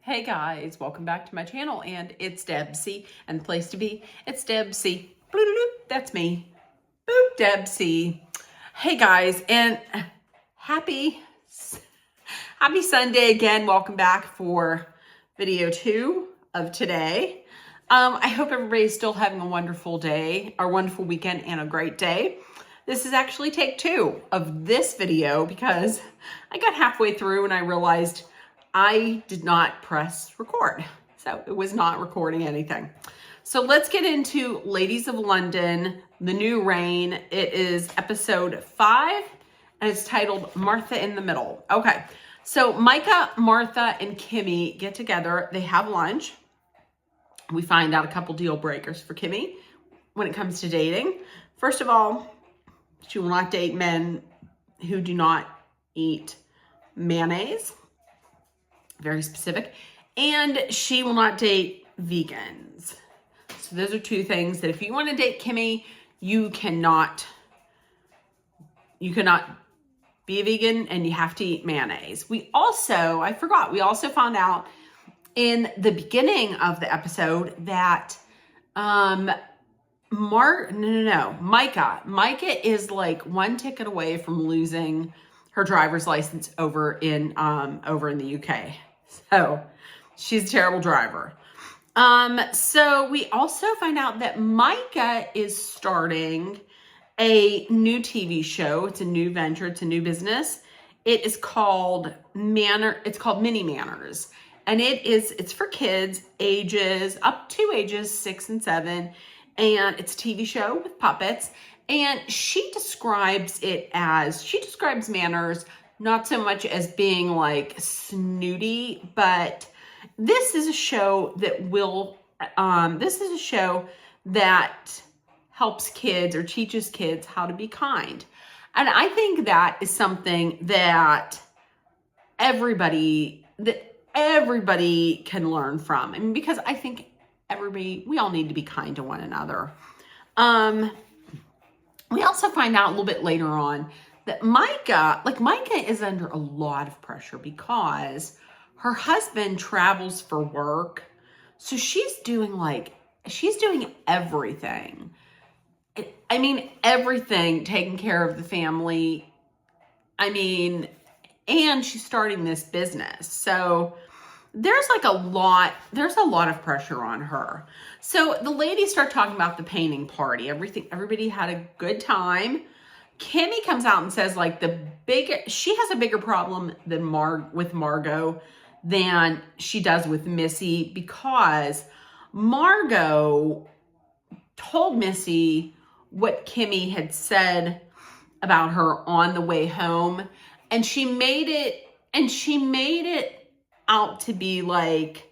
Hey guys, welcome back to my channel, and it's Debsy, and the place to be, it's Debsy. Bloop, that's me. Boop, Debsy. Hey guys, and happy Sunday again. Welcome back for video 2 of today. I hope everybody's still having a wonderful day, or wonderful weekend, and a great day. This is actually take 2 of this video because I got halfway through and I realized I did not press record. So it was not recording anything. So let's get into Ladies of London, The New Reign. It is episode 5 and it's titled Martha in the Middle. Okay, so Micah, Martha, and Kimmy get together. They have lunch. We find out a couple deal breakers for Kimmy when it comes to dating. First of all, she will not date men who do not eat mayonnaise. Very specific. And she will not date vegans. So those are 2 things that if you want to date Kimmy, you cannot be a vegan and you have to eat mayonnaise. We also found out in the beginning of the episode that Micah is like 1 ticket away from losing her driver's license over in the UK. So she's a terrible driver. So we also find out that Micah is starting a new TV show. It's a new venture. It's a new business. It is called Mini Manners. And it's for kids up to ages 6 and 7. And it's a TV show with puppets. And she describes Manners not so much as being like snooty, but this is a show that helps kids or teaches kids how to be kind. And I think that is something that everybody can learn from. I mean, because I think we all need to be kind to one another. We also find out a little bit later on that Micah is under a lot of pressure because her husband travels for work. So she's doing everything. I mean, everything, taking care of the family. I mean, and she's starting this business. So there's a lot of pressure on her. So the ladies start talking about the painting party. Everybody had a good time. Kimmy comes out and says she has a bigger problem with Margot than she does with Missy, because Margot told Missy what Kimmy had said about her on the way home, and she made it out to be like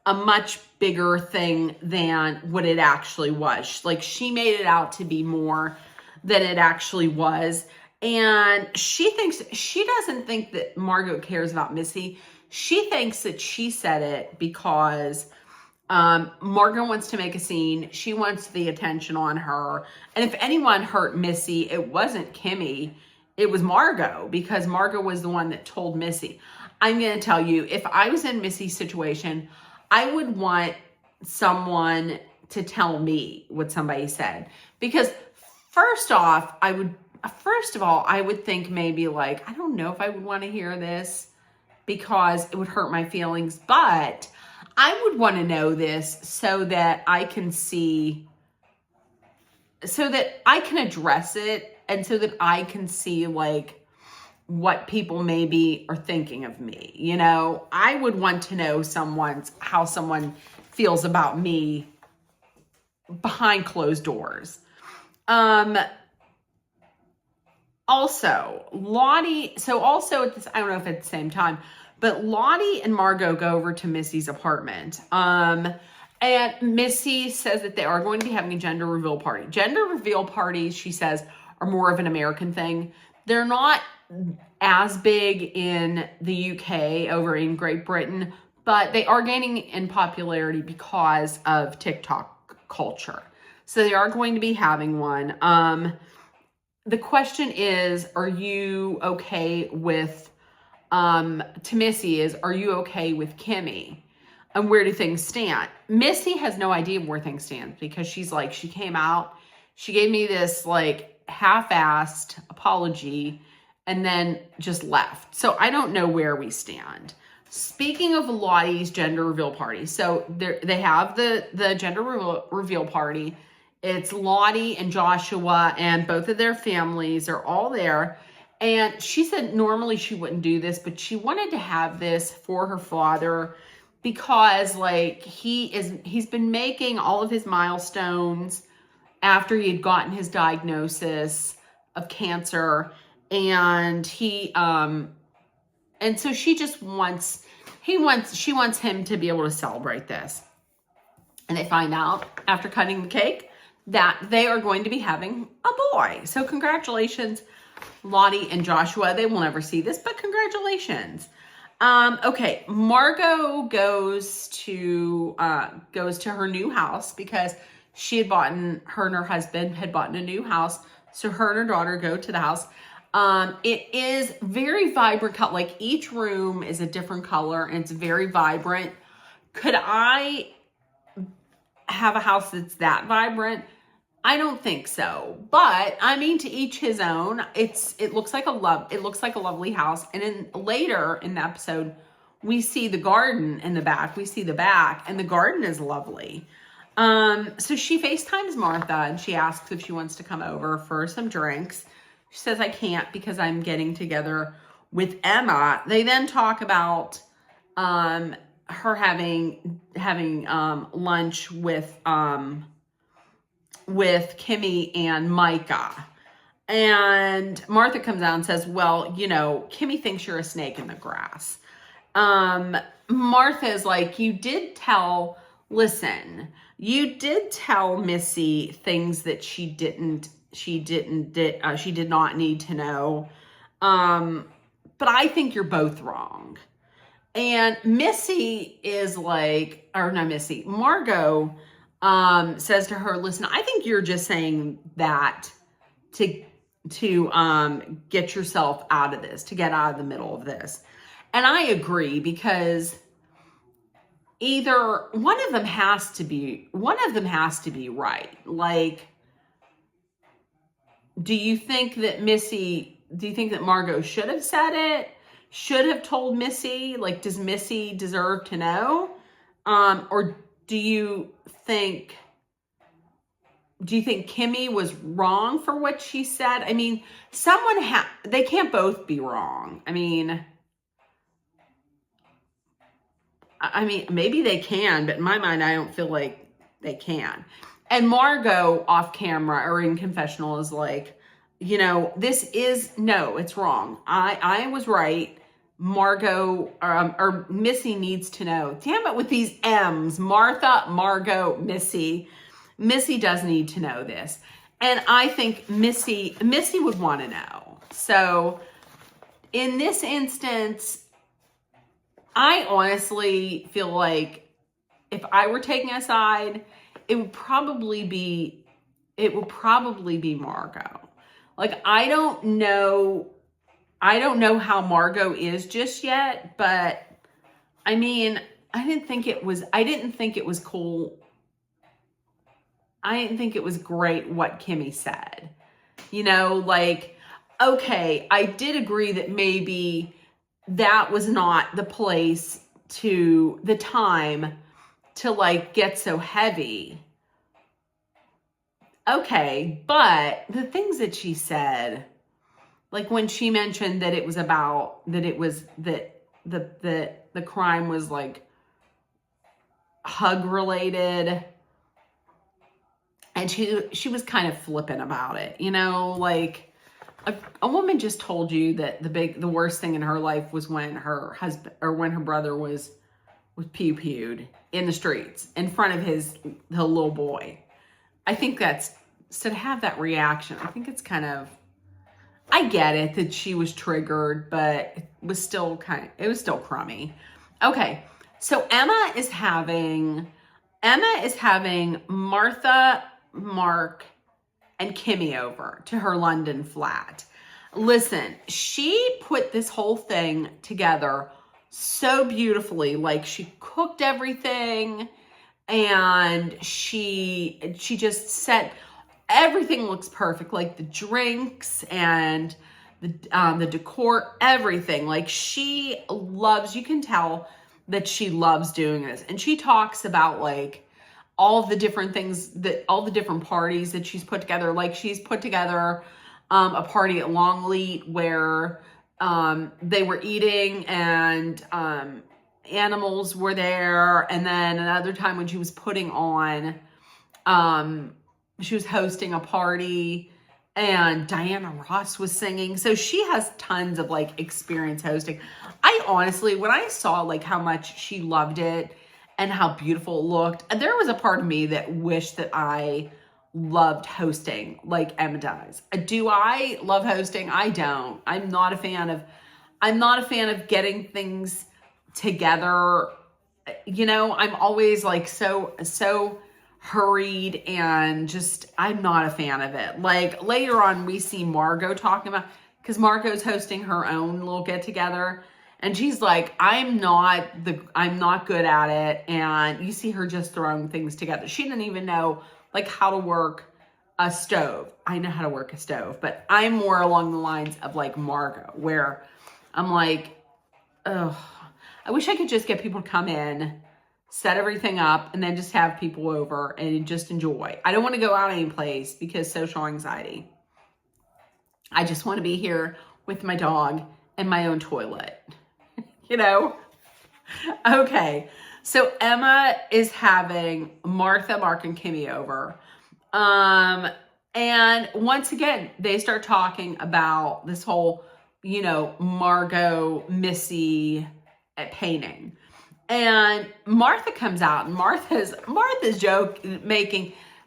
a much bigger thing than what it actually was. Like, she made it out to be more than it actually was. And she doesn't think that Margot cares about Missy. She thinks that she said it because Margot wants to make a scene. She wants the attention on her. And if anyone hurt Missy, it wasn't Kimmy. It was Margot, because Margot was the one that told Missy. I'm going to tell you, if I was in Missy's situation, I would want someone to tell me what somebody said. Because first of all, I would think maybe like, I don't know if I would want to hear this because it would hurt my feelings, but I would want to know this so that I can address it, and so that I can see like what people maybe are thinking of me. You know, I would want to know how someone feels about me behind closed doors. Also Lottie, I don't know if at the same time, but Lottie and Margot go over to Missy's apartment. And Missy says that they are going to be having a gender reveal party. Gender reveal parties, she says, are more of an American thing. They're not as big in the UK, over in Great Britain, but they are gaining in popularity because of TikTok culture. So they are going to be having one. The question is, are you okay with to Missy is, are you okay with Kimmy? And where do things stand? Missy has no idea where things stand because she's like, she came out, she gave me this like half-assed apology and then just left. So I don't know where we stand. Speaking of Lottie's gender reveal party, so they have the gender reveal party. It's Lottie and Joshua and both of their families are all there. And she said normally she wouldn't do this, but she wanted to have this for her father because like he's been making all of his milestones after he had gotten his diagnosis of cancer. And and so she just wants, she wants him to be able to celebrate this. And they find out after cutting the cake that they are going to be having a boy. So congratulations, Lottie and Joshua. They will never see this, but congratulations. Okay, Margot goes to her new house because her and her husband had bought a new house. So her and her daughter go to the house. It is very vibrant color. Like each room is a different color and it's very vibrant. Could I have a house that's that vibrant? I don't think so, but I mean, to each his own. It looks like a lovely house. And then later in the episode, we see the garden in the back. We see the back, and the garden is lovely. So she FaceTimes Martha and she asks if she wants to come over for some drinks. She says, I can't because I'm getting together with Emma. They then talk about her having lunch with Kimmy and Micah. And Martha comes out and says, well, you know, Kimmy thinks you're a snake in the grass. Martha is like, you did tell Missy things that she did not need to know. But I think you're both wrong. And Missy is like, or not Missy, Margot says to her, listen, I think you're just saying that to get yourself out of this, to get out of the middle of this. And I agree, because either one of them has to be right. Like, do you think that Margot should have said it? Should have told Missy? Like, does Missy deserve to know? Or do you think Kimmy was wrong for what she said? I mean, they can't both be wrong. I mean, maybe they can, but in my mind, I don't feel like they can. And Margot off camera or in confessional is like, you know, it's wrong. I was right. Margot or Missy needs to know. Damn it with these M's. Martha, Margot, Missy. Missy does need to know this. And I think Missy would want to know. So in this instance, I honestly feel like if I were taking a side, it would probably be Margot. Like, I don't know how Margot is just yet, but I mean, I didn't think it was cool. I didn't think it was great what Kimmy said. You know, like, okay, I did agree that maybe that was not the place the time to like get so heavy. Okay, but the things that she said, like when she mentioned that the crime was like hug related, and she was kind of flippant about it, you know, like a woman just told you that the worst thing in her life was when her husband or when her brother was pew-pewed in the streets in front of the little boy. I think to have that reaction, I think it's kind of, I get it that she was triggered, but it was still crummy. Okay. So Emma is having Martha, Mark, and Kimmy over to her London flat. Listen, she put this whole thing together so beautifully. Like, she cooked everything, and she just set everything looks perfect, like the drinks and the decor, everything. Like, she loves, you can tell that she loves doing this. And she talks about like all the different things, that all the different parties that she's put together. Like, she's put together a party at Longleat where they were eating, and animals were there. And then another time when she was putting on, she was hosting a party, and Diana Ross was singing. So she has tons of like experience hosting. I honestly, when I saw like how much she loved it and how beautiful it looked, there was a part of me that wished that I loved hosting like Emma does. Do I love hosting? I don't. I'm not a fan of getting things together. You know, I'm always like so hurried, and just, I'm not a fan of it. Like, later on we see Margot talking about, because Margot's hosting her own little get together, and she's like, I'm not good at it. And you see her just throwing things together. She didn't even know like how to work a stove. I know how to work a stove, but I'm more along the lines of like Margot, where I'm like, oh, I wish I could just get people to come in, set everything up, and then just have people over and just enjoy. I don't want to go out any place because social anxiety. I just want to be here with my dog and my own toilet, you know? Okay, so Emma is having Martha, Mark, and Kimmy over. And once again, they start talking about this whole, you know, Margot, Missy painting. And Martha comes out, and Martha's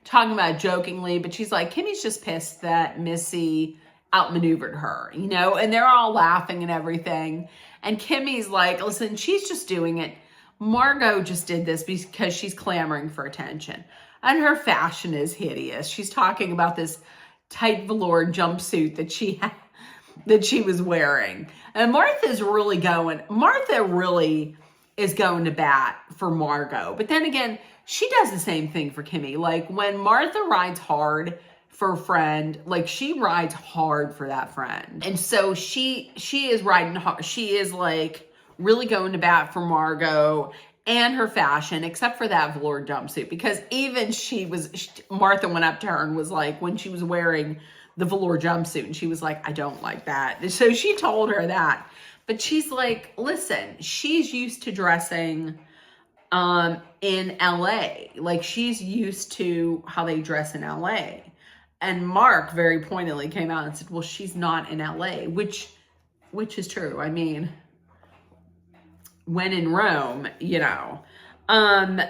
talking about it jokingly, but she's like, Kimmy's just pissed that Missy outmaneuvered her, you know, and they're all laughing and everything. And Kimmy's like, listen, she's just doing it. Margot just did this because she's clamoring for attention. And her fashion is hideous. She's talking about this tight velour jumpsuit that she was wearing. And Martha really is going to bat for Margot. But then again, she does the same thing for Kimmy. Like, when Martha rides hard for a friend, like, she rides hard for that friend. And so she is riding hard. She is like really going to bat for Margot and her fashion, except for that velour jumpsuit, because even Martha went up to her and was like, when she was wearing the velour jumpsuit, and she was like, I don't like that. And so she told her that. But she's like, listen, she's used to dressing in LA. Like, she's used to how they dress in LA. And Mark very pointedly came out and said, well, she's not in LA, which is true. I mean, when in Rome, you know. And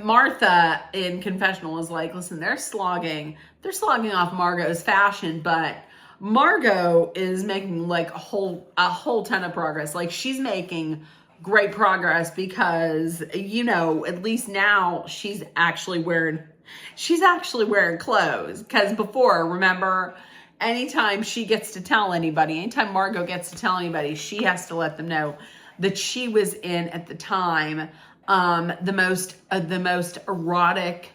Martha in confessional was like, listen, they're slogging off Margot's fashion, but Margot is making like a whole ton of progress. Like, she's making great progress because, you know, at least now she's actually wearing clothes. Because before, remember, anytime Margot gets to tell anybody, she has to let them know that she was in, at the time, the most erotic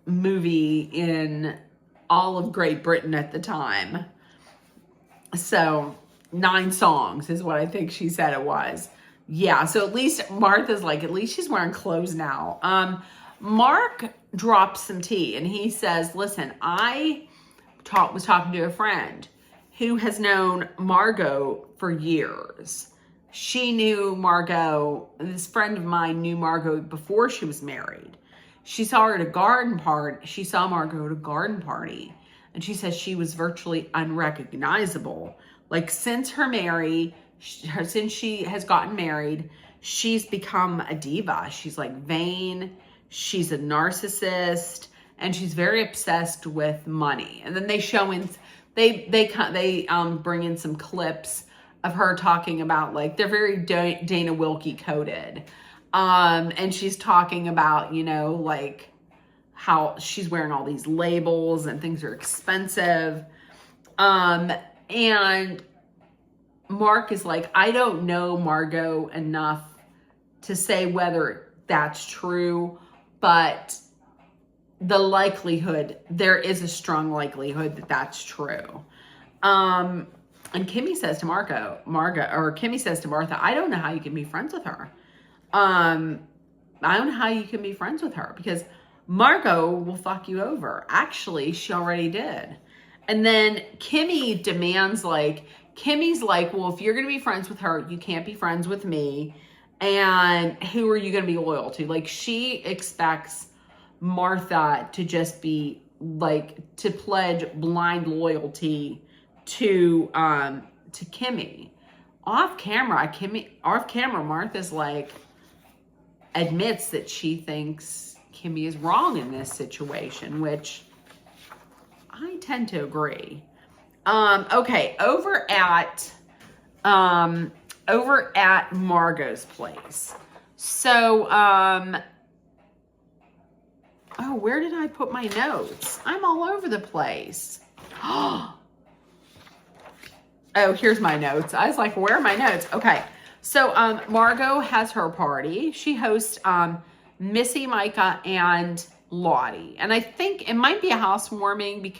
movie in all of Great Britain at the time. So 9 songs is what I think she said it was. Yeah, so at least Martha's like, at least she's wearing clothes now. Mark drops some tea, and he says, listen, I was talking to a friend who has known Margot for years. She knew Margot, this friend of mine knew Margot before she was married. She saw her at a garden party. She saw Margot at a garden party, and she says she was virtually unrecognizable. Like, since she has gotten married, she's become a diva. She's like vain. She's a narcissist, and she's very obsessed with money. And then they bring in some clips of her talking about, like, they're very Dana Wilkie coded. And she's talking about, you know, like, how she's wearing all these labels and things are expensive. And Mark is like, I don't know Margot enough to say whether that's true, but there is a strong likelihood that that's true. And Kimmy says to Kimmy says to Martha, I don't know how you can be friends with her. I don't know how you can be friends with her because Margot will fuck you over. Actually, she already did. And then Kimmy demands Kimmy's like, well, if you're going to be friends with her, you can't be friends with me. And who are you going to be loyal to? Like, she expects Martha to just be to pledge blind loyalty to Kimmy. Off camera, Martha's admits that she thinks Kimmy is wrong in this situation, which I tend to agree. Okay, over at Margot's place. So, oh, where did I put my notes? I'm all over the place. Oh, here's my notes. I was like, where are my notes? Okay. So, Margot has her party. She hosts, Missy, Micah, and Lottie. And I think it might be a housewarming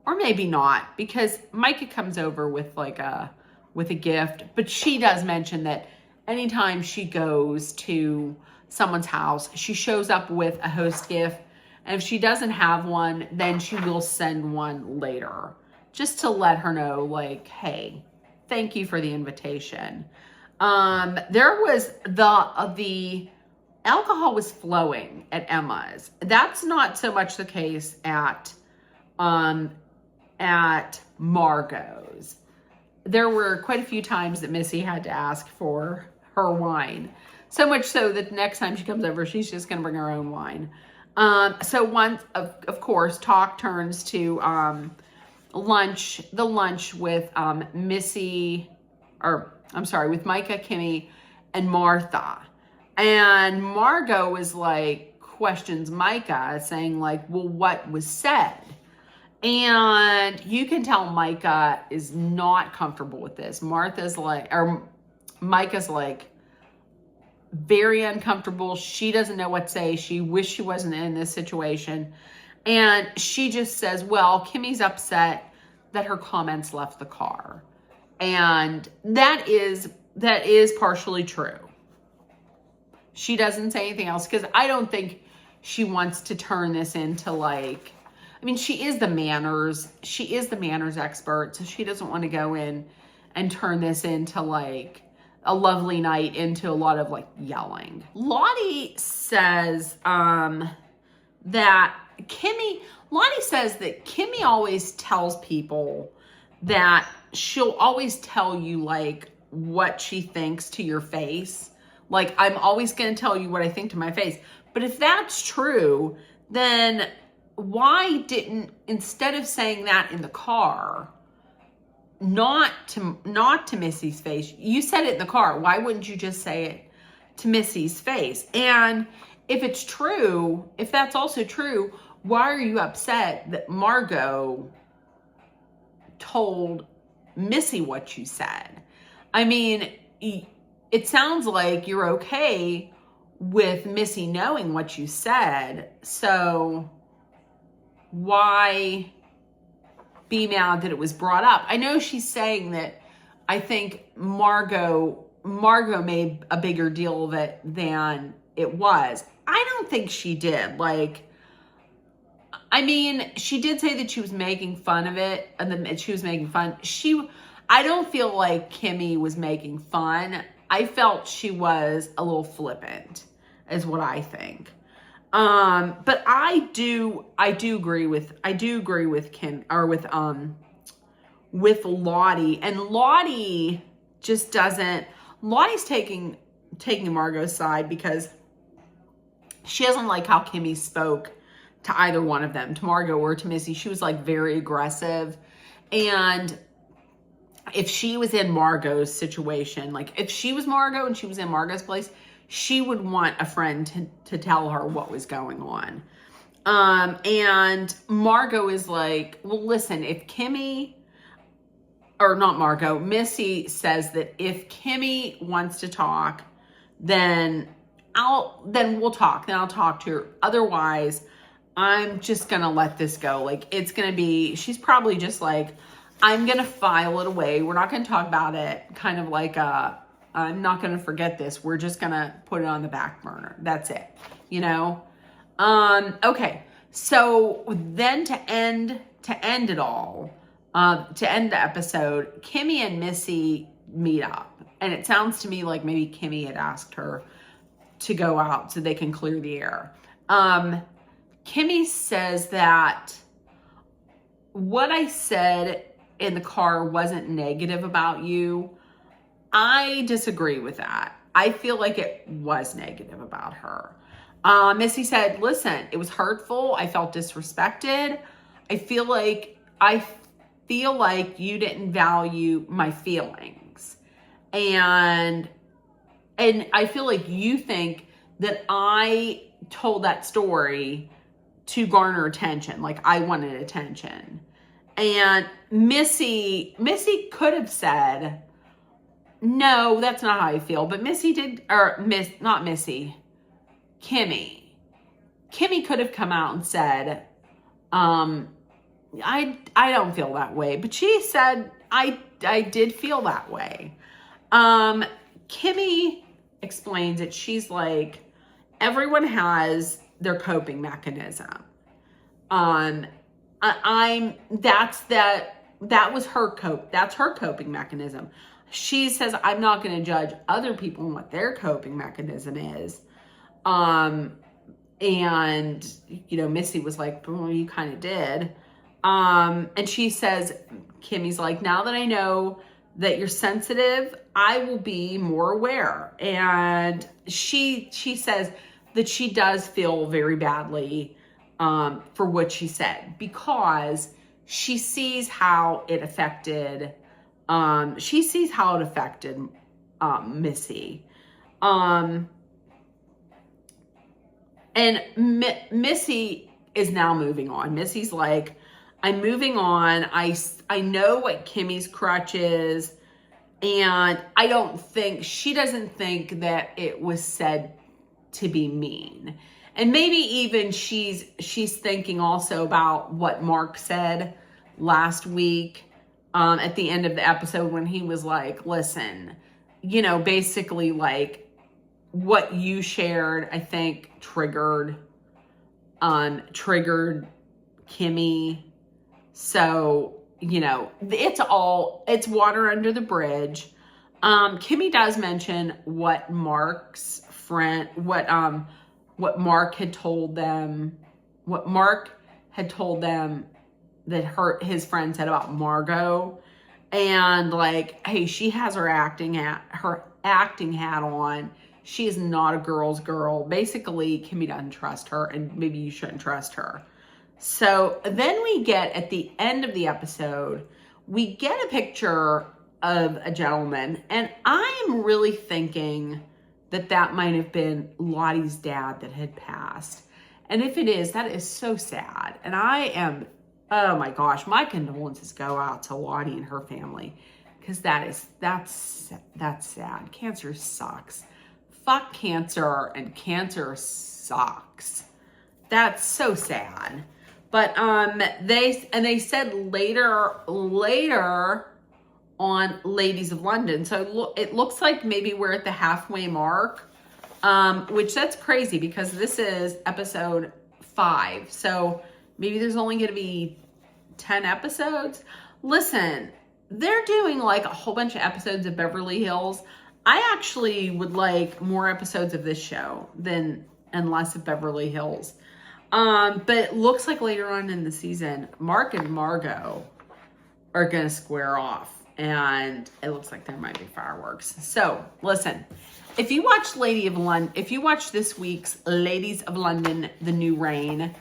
or maybe not, because Micah comes over with a gift, but she does mention that anytime she goes to someone's house, she shows up with a host gift. And if she doesn't have one, then she will send one later, just to let her know, hey, thank you for the invitation. There was the alcohol was flowing at Emma's. That's not so much the case at Margot's. There were quite a few times that Missy had to ask for her wine. So much so that the next time she comes over, she's just going to bring her own wine. So once, of course, talk turns to lunch with with Micah, Kimmy, and Martha. And Margot is questions Micah, saying well, what was said? And you can tell Micah is not comfortable with this. Micah's very uncomfortable. She doesn't know what to say. She wished she wasn't in this situation. And she just says, well, Kimmy's upset that her comments left the car. And that is partially true. She doesn't say anything else because I don't think she wants to turn this into she is the manners expert, so she doesn't want to go in and turn this into a lovely night into a lot of yelling. Lottie says that Kimmy always tells people that she'll always tell you what she thinks to your face. I'm always going to tell you what I think to my face. But if that's true, then why didn't, instead of saying that in the car, not to Missy's face, you said it in the car, why wouldn't you just say it to Missy's face? And if it's true, if that's also true, why are you upset that Margot told Missy what you said? It sounds like you're okay with Missy knowing what you said, so why be mad that it was brought up? I know she's saying that I think Margot made a bigger deal of it than it was. I don't think she did. She did say that she was making fun of it, and that she was making fun. I don't feel like Kimmy was making fun. I felt she was a little flippant, is what I think. But I do agree with Kim, or with Lottie, and Lottie just doesn't. Lottie's taking Margot's side because she doesn't like how Kimmy spoke to either one of them, to Margot or to Missy. She was very aggressive, and if she was in Margot's situation, if she was Margot and she was in Margot's place, she would want a friend to tell her what was going on. And Margot is like, well, listen, if Kimmy, or not Margot, Missy says that if Kimmy wants to talk, then we'll talk. Then I'll talk to her. Otherwise, I'm just gonna let this go. Like, it's gonna be, she's probably just like, I'm gonna file it away. We're not gonna talk about it. Kind of like I'm not gonna forget this. We're just gonna put it on the back burner. That's it. You know? Okay. So then to end it all, to end the episode, Kimmy and Missy meet up. And it sounds to me like maybe Kimmy had asked her to go out so they can clear the air. Kimmy says that what I said in the car wasn't negative about you. I disagree with that. I feel like it was negative about her. Missy said, listen, it was hurtful. I felt disrespected. I feel like you didn't value my feelings. And I feel like you think that I told that story to garner attention. Like I wanted attention. And Missy could have said, no, that's not how I feel. But Missy did, or not Missy, Kimmy could have come out and said, I don't feel that way. But she said, I did feel that way. Kimmy explains that she's like, everyone has their coping mechanism. That's her coping mechanism. She says, I'm not going to judge other people and what their coping mechanism is. And, you know, Missy was like, well, you kind of did. And she says, Kimmy's like, now that I know that you're sensitive, I will be more aware. And she says that she does feel very badly, for what she said, because she sees how it affected, Missy. And Missy is now moving on. Missy's like, I'm moving on. I know what Kimmy's crutch is. And she doesn't think that it was said to be mean. And maybe even she's thinking also about what Mark said last week, at the end of the episode when he was like, listen, you know, basically like, what you shared, I think triggered Kimmy. So, you know, it's water under the bridge. Kimmy does mention what Mark had told them that his friend said about Margot, and like, hey, she has her acting hat on. She is not a girl's girl. Basically, Kimmy doesn't trust her, and maybe you shouldn't trust her. So then we get, at the end of the episode, we get a picture of a gentleman, and I'm really thinking that might have been Lottie's dad that had passed. And if it is, that is so sad. And oh my gosh, my condolences go out to Lottie and her family, because that's sad. Cancer sucks. Fuck cancer, and cancer sucks. That's so sad. But they said later on Ladies of London. So it looks like maybe we're at the halfway mark, which that's crazy because this is episode 5. So maybe there's only going to be 10 episodes. Listen, they're doing like a whole bunch of episodes of Beverly Hills. I actually would like more episodes of this show and less of Beverly Hills. But it looks like later on in the season, Mark and Margot are going to square off. And it looks like there might be fireworks. So listen, if you watch this week's Ladies of London, The New Reign,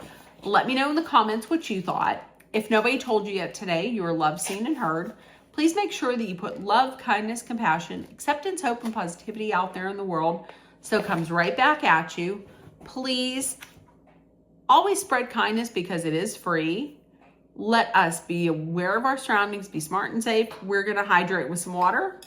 let me know in the comments what you thought. If nobody told you yet today, you are loved, seen, and heard. Please make sure that you put love, kindness, compassion, acceptance, hope, and positivity out there in the world so it comes right back at you. Please Always spread kindness because it is free. Let us be aware of our surroundings, be smart and safe. We're gonna hydrate with some water.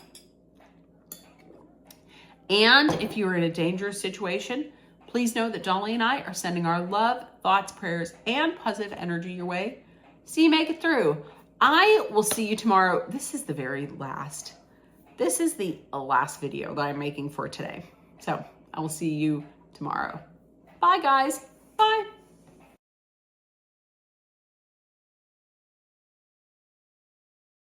And if you're in a dangerous situation, please know that Dolly and I are sending our love, thoughts, prayers, and positive energy your way. So you make it through. I will see you tomorrow. This is the last video that I'm making for today. So I will see you tomorrow. Bye guys, bye.